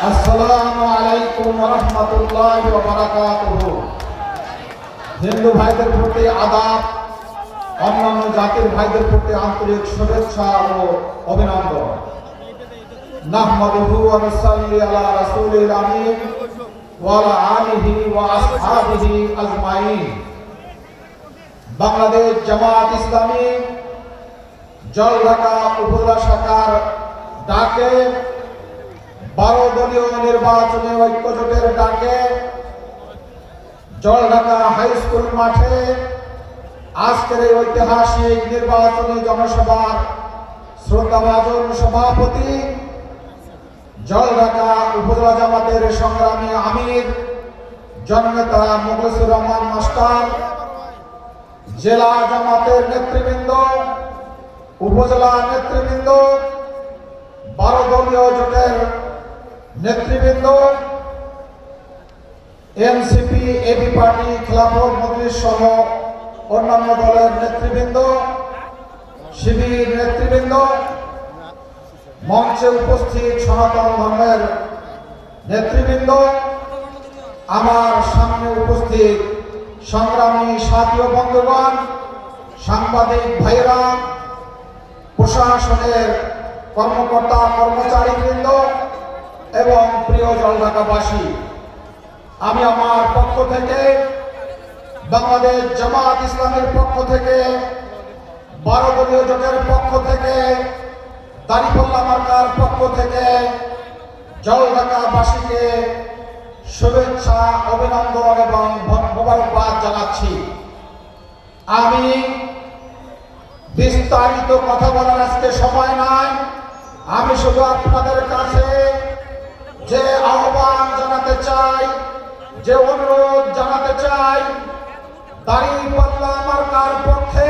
আসসালামু আলাইকুম ওয়া রাহমাতুল্লাহি ওয়া বারাকাতুহু। হিন্দু ভাইদের প্রতি আদাব, অন্যান্য জাতির ভাইদের প্রতি আন্তরিক শুভেচ্ছা ও অভিনন্দন। নাহমাদুহু ওয়া নুসাল্লি আলা রাসূলিল আমিন ওয়া আলা আলিহি ওয়া আসহাবিহি আজমাইন। বাংলাদেশ জামাত ইসলামী জলঢাকা উপজেলা শাখার ডাকে 12 দলীয় নির্বাচনী ঐক্যজোটের ডাকে জলঢাকা হাই স্কুল মাঠে আজকের এই ঐতিহাসিক নির্বাচনী জনসভার শ্রদ্ধাভাজন সভাপতি, জলঢাকা উপজেলা জামাতের সংগ্রামী আমির জননেতা মুখলেসুর রহমান মাস্টার, জেলা জামাতের নেতৃবৃন্দ, উপজেলা নেতৃবৃন্দ, 12 দলীয় জোটের নেতৃবৃন্দ, NCP, AB party, Khelafat Majlis সহ অন্যান্য দলের নেতৃবৃন্দ, শিবির নেতৃবৃন্দ, মঞ্চে উপস্থিত সনাতন ধর্মের নেতৃবৃন্দ, আমার সামনে উপস্থিত সংগ্রামী সাথী ও বন্ধুগণ, সাংবাদিক ভাইরা, প্রশাসনের কর্মকর্তা কর্মচারীবৃন্দ এবং প্রিয় জলঢাকাবাসী, আমি আমার পক্ষ থেকে, বাংলাদেশ জামাত ইসলামের পক্ষ থেকে, 12 দলীয় জোটের পক্ষ থেকে, দাঁড়িপাল্লা মার্কার পক্ষ থেকে জলঢাকাবাসীকে শুভেচ্ছা, অভিনন্দন এবং মোবারকবাদ জানাচ্ছি। আমি বিস্তারিত কথা বলার আজকে সময় নাই। আমি শুধু আপনাদের কাছে যে আহ্বান জানাতে চাই, যে অনুরোধ জানাতে চাই, দাঁড়িপাল্লা মার্কার পক্ষে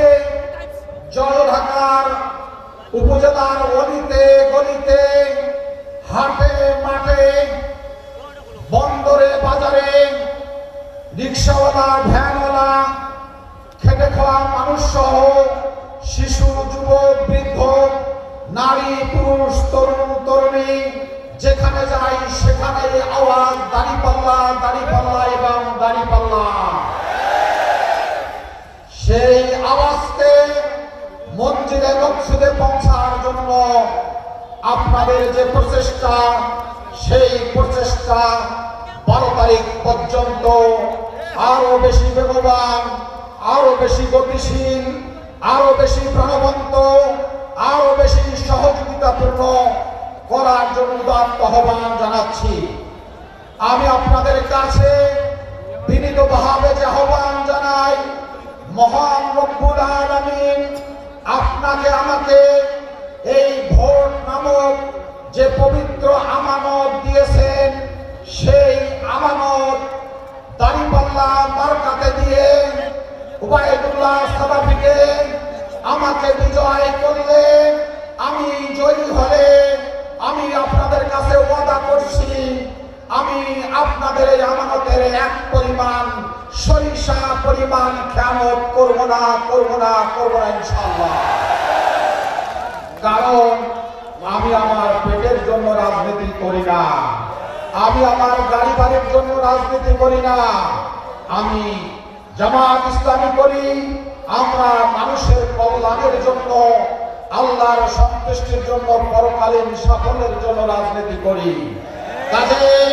জলঢাকার উপজেলার অলিতে গলিতে, হাটে মাঠে, বন্দরে বাজারে, রিক্সাওয়ালা, ভ্যানওয়ালা, খেটে খাওয়া মানুষ সহ শিশু, যুবক, বৃদ্ধ, নারী, পুরুষ, তরুণ তরুণী, যেখানে যাই সেখানে আওয়াজ দাঁড়িপাল্লা, দাঁড়িপাল্লা এবং দাঁড়িপাল্লা। সেই আওয়াজকে মঞ্জিলে মকসুদে পৌঁছার জন্য আপনাদের যে প্রচেষ্টা, সেই প্রচেষ্টা 12 তারিখ পর্যন্ত আরো বেশি বেগবান, আরো বেশি গতিশীল, আরো বেশি প্রাণবন্ত, আরো বেশি সহযোগিতাপূর্ণ করার জন্য উদাত্ত আহ্বান জানাচ্ছি। আমি আপনাদের কাছে বিনীতভাবে যে আহ্বান জানাই, মহান রব্বুল আলামিন আপনাকে আমাকে এই ভোট নামক যে পবিত্র আমানত দিয়েছেন, সেই আমানত দাঁড়িপাল্লা মার্কাতে দিয়ে উবাইদুল্লাহ সালাফিকে আমাকে বিজয় করলে, আমি জয়ী হলে আমি আপনাদের কাছে ওয়াদা করছি, আমি আপনাদের এই আমানতের এক পরিমাণ সরিষা পরিমাণ খেয়ানত করব না, করব না, করব না ইনশাআল্লাহ। কারণ আমি আমার পেটের জন্য রাজনীতি করি না, আমি আমার গাড়ি বাড়ির জন্য রাজনীতি করি না, আমি জামাত ইসলামী করি। আমরা মানুষের কল্যাণের জন্য, আল্লাহর সন্তুষ্টির জন্য, পরকালীন সাফল্যের জন্য রাজনীতি করি। কাজেই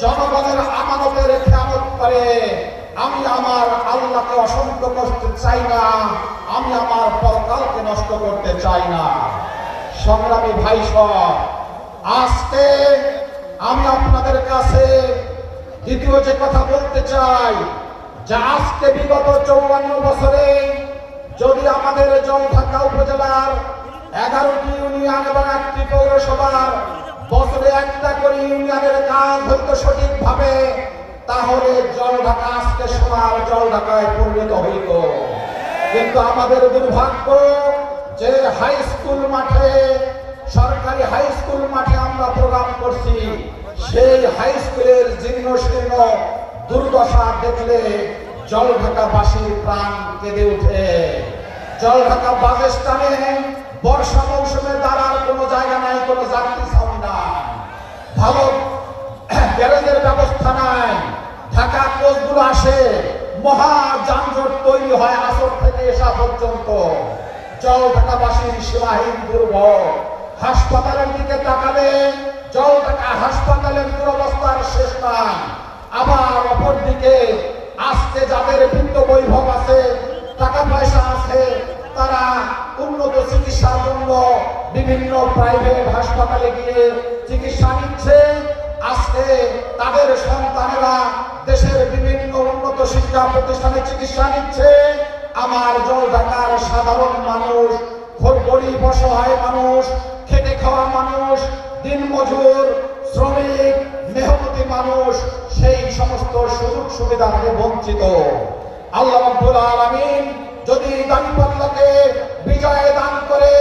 জনগণের আমানতের খেয়ানত করে আমি আমার আল্লাহকে অসন্ত করতে চাই না, আমি আমার পরকালকে নষ্ট করতে চাই না। সংগ্রামী ভাই সব, আজকে আমি আপনাদের কাছে দ্বিতীয় যে কথা বলতে চাই, যে আজকে বিগত 54 বছরে যদি আমাদের জলঢাকা উপজেলার 11টি ইউনিয়ন এবং 1টি পৌরসভার বছরে একটা করে ইউনিয়নের কাজ হইতো সঠিকভাবে, তাহলে জলঢাকা আজকে সোনার জলঢাকায় পরিণত হইত। কিন্তু আমাদের দুর্ভাগ্য যে হাই স্কুল মাঠে, সরকারি হাই স্কুল মাঠে আমরা প্রোগ্রাম করছি, সেই হাই স্কুলের জীর্ণ শীর্ণ দুর্দশা দেখলে জলঢাকাবাসীর প্রাণ কেঁদে ওঠে। জলঢাকা বাস স্ট্যান্ডে বর্ষা মৌসুমে দাঁড়ার কোনো জায়গা নাই, কোনো যাত্রী ছাউনি নাই। ভালো গ্যারেজের ব্যবস্থা নাই, ঢাকা কোচগুলো আসে, মহা যানজট তৈরি হয় আসর থেকে এসা পর্যন্ত। জলঢাকাবাসীর সীমাহীন দুর্ভোগ, হাসপাতালের দিকে তাকালে জলঢাকা হাসপাতালের দুরবস্থার শেষ নাই। আবার অপরদিকে আজকে যাদের বিত্ত বৈভব আছে, টাকা পয়সা আছে, তারা উন্নত চিকিৎসার জন্য বিভিন্ন প্রাইভেট হাসপাতালে গিয়ে চিকিৎসা নিচ্ছে। আজকে তাদের সন্তানেরা দেশের বিভিন্ন উন্নত শিক্ষা প্রতিষ্ঠানে চিকিৎসা নিচ্ছে। আমার জলঢাকার সাধারণ মানুষ, গরিব অসহায় মানুষ, খেটে খাওয়া মানুষ, দিনমজুর, শ্রমিক, মেহনতি মানুষ সেই সমস্ত সুযোগ সুবিধা থেকে বঞ্চিত। আল্লাহ রাব্বুল আলামিন যদি দাঁড়িপাল্লাকে বিজয় দান করে,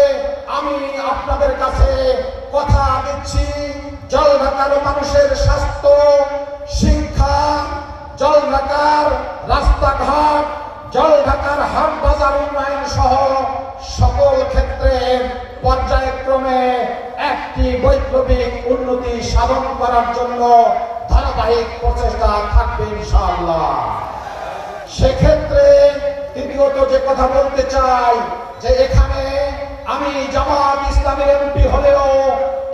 আমি আপনাদের কাছে কথা দিচ্ছি, জলঢাকার মানুষের স্বাস্থ্য, শিক্ষা, জলঢাকার রাস্তাঘাট, জলঢাকার হাট বাজার উন্নয়ন সহ সকল ক্ষেত্রে পর্যায়ক্রমে একটি বৈপ্লবিক উন্নতি সাধন করার জন্য ধারাবাহিক প্রচেষ্টা থাকবে ইনশাআল্লাহ। সেক্ষেত্রে দ্বিতীয়ত যে কথা বলতে চাই, যে এখানে আমি জামাত ইসলামের এমপি হলেও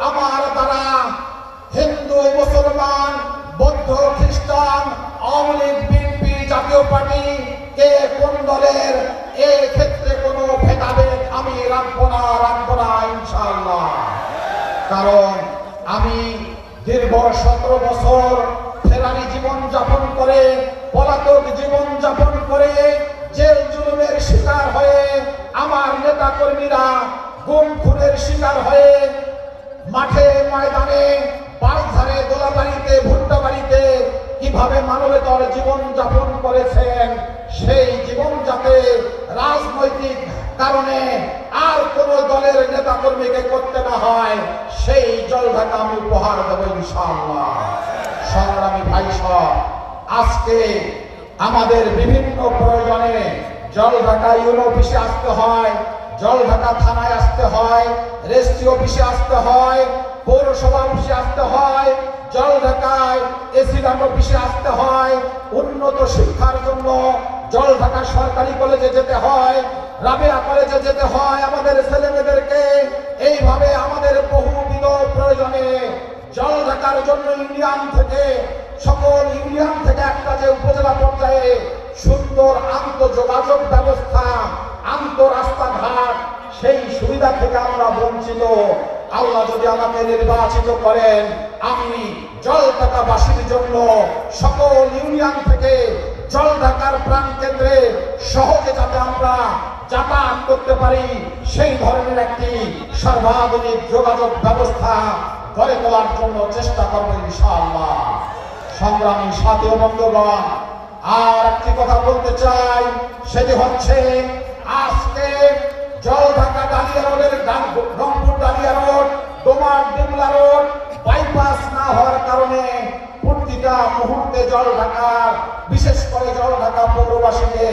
আমার দ্বারা হিন্দু, মুসলমান, বৌদ্ধ, খ্রিস্টান, আওয়ামী লীগ, বিএনপি, জাতীয় পার্টি, কে কোন দলের, এই ক্ষেত্রে কোনো ভেদাভেদ আমি রাখবো না ইনশাআল্লাহ। কারণ আমি দীর্ঘ 17 বছর ফেরারি জীবন যাপন করে, পলাতক জীবন যাপন করে, জেল জুলুমের শিকার হয়ে, আমার নেতা কর্মীরা গুম খুনের শিকার হয়ে মাঠে ময়দানে, বাসধারে, দোলাবাড়িতে, ভুট্টা বাড়িতে কিভাবে মানবেতর জীবন যাপন করেছেন, সেই জীবন যাতে রাজনৈতিক কারণে আর কোন দলের নেতা কর্মীকে করতে না হয়, সেই জলঢাকা আমি উপহার দেব ইনশাআল্লাহ। সংগ্রামী ভাই সব, আজকে আমাদের বিভিন্ন প্রয়োজনে জলঢাকা ইউনো অফিসে আসতে হয়, জলঢাকা থানায় আসতে হয়, রেজিস্ট্রি অফিসে আসতে হয়, পৌরসভা অফিসে আসতে হয়, জলঢাকায় এসিল্যান্ড অফিসে আসতে হয়, উন্নত শিক্ষার জন্য জলঢাকা সরকারি কলেজে যেতে হয়, রাবেয়া কলেজে যেতে হয় আমাদের ছেলেমেয়েদেরকে। এইভাবে আমাদের বহুবিধ প্রয়োজনে জলঢাকার জন্য সকল ইউনিয়ন থেকে একটা যে উপজেলা পর্যায়ে সুন্দর আন্তঃযোগাযোগ ব্যবস্থা, রাস্তাঘাট, সেই সুবিধা থেকে আমরা বঞ্চিত। আল্লাহ যদি আমাকে নির্বাচিত করেন, আমি জলঢাকাবাসীর জন্য সকল ইউনিয়ন থেকে জলঢাকার প্রাণ কেন্দ্রে সহজে যাতে আমরা যাতায়াত করতে পারি, সেই ধরনের একটি সর্বাধুনিক যোগাযোগ ব্যবস্থা গড়ে তোলার জন্য চেষ্টা করব ইনশাআল্লাহ। সংগ্রামী সাথী ও বন্ধুগণ, আর একটি কথা বলতে চাই, সেটি হচ্ছে আজকে জলঢাকা ডালিয়া রোডের, Rangpur dahlia road, Domar Dimla road bypass না হওয়ার কারণে প্রতিটা মুহূর্তে জলঢাকার, বিশেষ করে জলঢাকা পৌরবাসীকে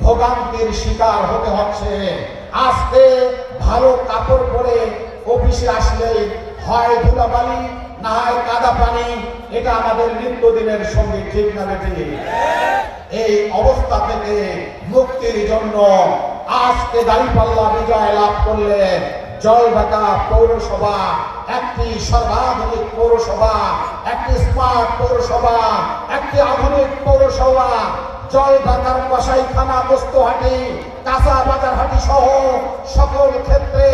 ভোগান্তির শিকার হতে হচ্ছে। আজকে ভালো কাপড় পরে অফিসে আসলে হয় ধুলাবালি, না হয় কাদা পানি, এটা আমাদের নিত্যদিনের সঙ্গে ঠিক না বেঠিক। এই অবস্থা থেকে মুক্তির জন্য আজকে দাঁড়িপাল্লা বিজয় লাভ করলে জলঢাকা পৌরসভা একটি সর্বাধুনিক পৌরসভা, একটি স্মার্ট পৌরসভা, একটি আধুনিক পৌরসভা, জলঢাকার কসাইখানা, বস্তুহাটি, কাঁচা বাজার হাটি সহ সকল ক্ষেত্রে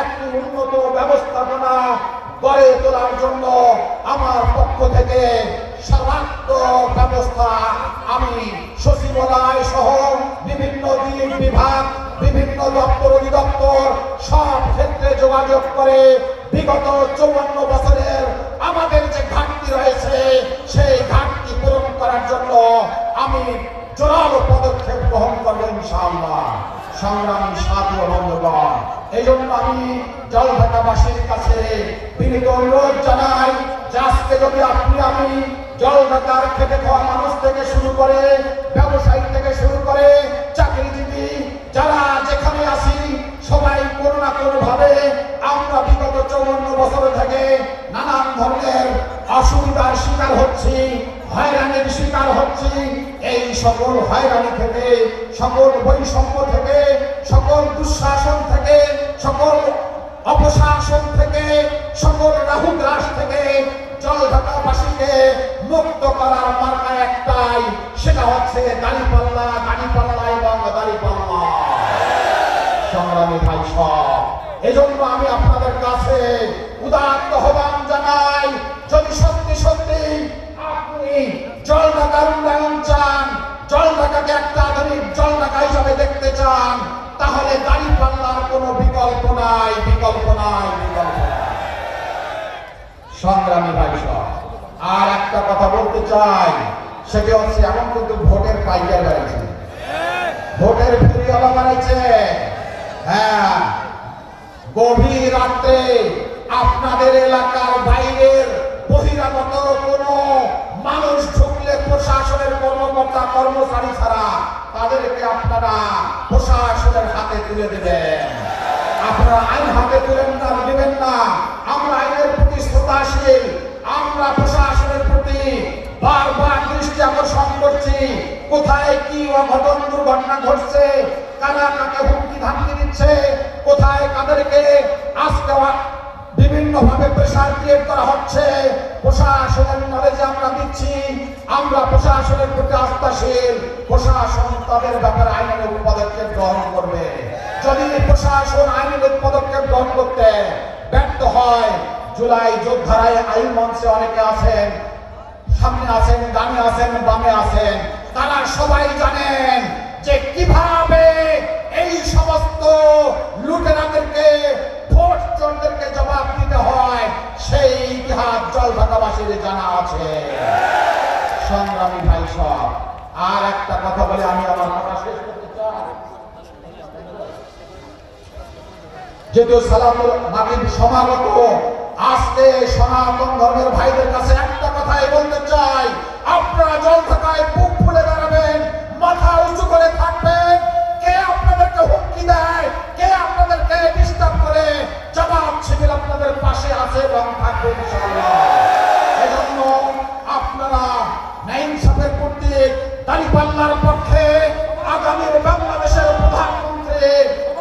একটি উন্নত ব্যবস্থাপনা গড়ে তোলার জন্য আমার পক্ষ থেকে সর্বাত্মক ব্যবস্থা আমি সচিবালয় সহ বিভিন্ন বিভাগ, বিভিন্ন দপ্তর, অধিদপ্তর সব ক্ষেত্রে যোগাযোগ করে বিগত 54 বছরের আমাদের যে ঘাটতি রয়েছে, সেই ঘাটতি পূরণ করার জন্য আমি জোরালো পদক্ষেপ গ্রহণ করব ইনশাআল্লাহ। সংগ্রামী সাথী ও বন্ধুগণ, এই জন্য আমি জলঢাকাবাসীর কাছে বিনীত অনুরোধ জানাই যে আজকে যদি আমি জলঢাকার খেটে খাওয়া মানুষ থেকে শুরু করে, ব্যবসায়ী থেকে শুরু করে, চাকরিজীবী যারা যেখানে আছি, সবাই কোনো না কোনো ভাবে আমরা বিগত 54 বছর থেকে নানান ধরনের অসুবিধার শিকার হতে হচ্ছি, হয়রানির শিকার হচ্ছি। এই সকল হয়রানি থেকে, সকল বৈষম্য থেকে, সকল দুঃশাসন থেকে, সকল অপশাসন থেকে, সকল রাহুগ্রাস থেকে জলঢাকাবাসীকে মুক্ত করার মার্কা একটাই, সেটা হচ্ছে দাঁড়িপাল্লা, দাঁড়িপাল্লা এবং দাঁড়িপাল্লা। সংগ্রামী ভাই সব, এজন্য আমি আপনাদের কাছে উদাত্ত আহ্বান জানাই, যদি সত্যি সত্যি আপনি জলঢাকার উন্নয়ন চান, জলঢাকাকে একটা আধুনিক জলঢাকা হিসাবে দেখতে চান, তাহলে দাঁড়িপাল্লার কোনো বিকল্প নাই, বিকল্প নাই, বিকল্প নাই। সংগ্রামী ভাই সব, আর একটা কথা বলতে চাই, সেটি হচ্ছে এখন কিন্তু ভোটের পাইকার বাড়াইছে, ভোটের ফেরিওয়ালা বাড়াইছে। হ্যাঁ, গভীর রাত্রে আপনাদের এলাকার বাইরের বহিরাগত কোনো মানুষ ঢুকলে প্রশাসনের কর্মকর্তা কর্মচারী ছাড়া তাদেরকে আপনারা প্রশাসনের হাতে তুলে দেবেন। আপনারা আইন হাতে তুলে দিবেন না। আমরা আইনের প্রতি শ্রদ্ধাশীল, আমরা প্রশাসনের প্রতি বারবার দৃষ্টি আকর্ষণ করছি। কোথায় কি অঘটন দুর্ঘটনা ঘটছে, কারা কাকে হুমকি ধামকি দিচ্ছে, কোথায় কাদেরকে আজকে বিভিন্ন ভাবে প্রেসার ক্রিয়েট করা হচ্ছে, প্রশাসনের নলেজে আমরা দিচ্ছি। আমরা প্রশাসনের প্রতি আস্থাশীল, প্রশাসন তাদের ব্যাপারে আইনের পদক্ষেপ গ্রহণ করবে। যদি প্রশাসন আইনের পদক্ষেপ গ্রহণ করতে ব্যর্থ হয়, জুলাই যোদ্ধারায় আইন মঞ্চে অনেকে আছেন, সামনে আছেন, ডানে আছেন, বামে আছেন, তারা সবাই জানেন যে কিভাবে এই সমস্ত লুটেরাদেরকে, ভোট চোরদেরকে জবাব দিতে হয়, সেই ইতিহাস জলঢাকাবাসীর জানা আছে। সংগ্রামী ভাই সব, আর একটা কথা বলে আমি আমার কথা শেষ করতে চাই। যেহেতু সালাতুল মাগরিব সমাগত, আজকে সনাতন ধর্মের ভাইদের কাছে একটা কথাই বলতে চাই, আপনারা জলঢাকায় বুক ফুলে দাঁড়াবেন, মাথা উঁচু করে থাকবেন। কে আপনাদেরকে হুমকি দেয়, কে আপনাদেরকে ডিস্টার্ব করে, জবাব শিবির আপনাদের পাশে আছে এবং থাকবে ইনশাআল্লাহ। এজন্য আপনারা ইনসাফের কর্তৃক দাঁড়িপাল্লার পক্ষে আগামীর বাংলাদেশের প্রধানমন্ত্রী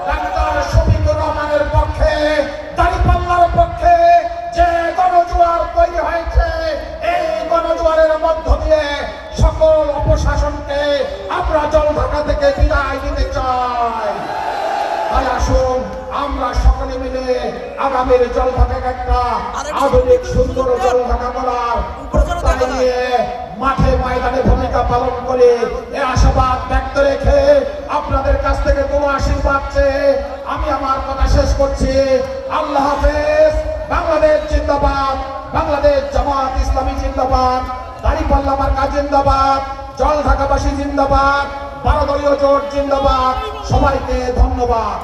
ডাক্তার শফিকুর রহমানের পক্ষে, দাঁড়িপাল্লার পক্ষে যে গণজোয়ার তৈরি হয়েছে, এই গণজোয়ারের মধ্য দিয়ে সকল অপশাসনকে আমরা জলঢাকা থেকে বিদায় দিতে চাই। তাই আসুন আমরা সকলে মিলে আগামীর জলঢাকাকে একটা আধুনিক সুন্দর জলঢাকা করার প্রত্যয় নিয়ে মাঠে ময়দানে ভূমিকা পালন করে এ আশাবাদ ব্যক্ত রেখে আপনাদের কাছ থেকে দোয়া আশীর্বাদ চেয়ে আমি আমার কথা শেষ করছি। আল্লাহ হাফেজ। বাংলাদেশ জিন্দাবাদ, বাংলাদেশ জামাত ইসলামী জিন্দাবাদ, দাঁড়িপাল্লা মার্কা জিন্দাবাদ, জলঢাকাবাসী জিন্দাবাদ, 12 দলীয় জোট জিন্দাবাদ। সবাইকে ধন্যবাদ।